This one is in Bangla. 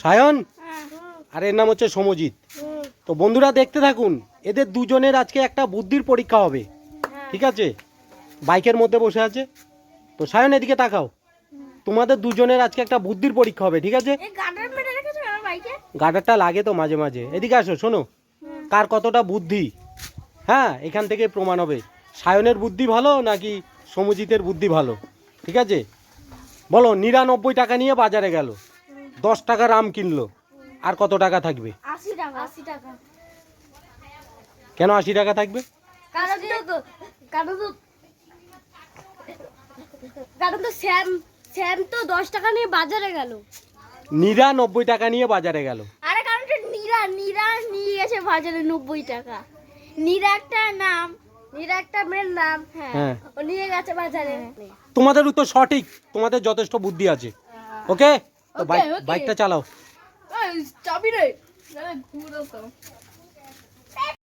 সায়ন আর এর নাম হচ্ছে সমজিৎ। তো বন্ধুরা দেখতে থাকুন, এদের দুজনের আজকে একটা বুদ্ধির পরীক্ষা হবে, ঠিক আছে? বাইকের মধ্যে বসে আছে। তো সায়ন এদিকে তাকাও, তোমাদের দুজনের আজকে একটা বুদ্ধির পরীক্ষা হবে, ঠিক আছে? গার্ডারটা লাগে তো মাঝে মাঝে। এদিকে আসো, শোনো কার কতটা বুদ্ধি। হ্যাঁ, এখান থেকে প্রমাণ হবে সায়নের বুদ্ধি ভালো নাকি সমজিতের বুদ্ধি ভালো, ঠিক আছে? বলো, 99 টাকা নিয়ে বাজারে গেল, 10 টাকা আম কিনলো, আর কত টাকা থাকবে? 80 টাকা। 80 টাকা। কেন 80 টাকা থাকবে? কারণ তো শ্যাম তো 10 টাকা নিয়ে বাজারে গেল। 99 টাকা নিয়ে বাজারে গেল। আরে কারণ তো নীরা নিয়ে গেছে বাজারে 90 টাকা। নীরা একটা নাম, নীরা একটা মেয়ের নাম। হ্যাঁ, ও নিয়ে গেছে বাজারে। তোমাদের উত্তর সঠিক, তোমাদের যথেষ্ট বুদ্ধি আছে। ওকে, তো বাইকটা চালাও। চাবি রে, ঘুরো তো।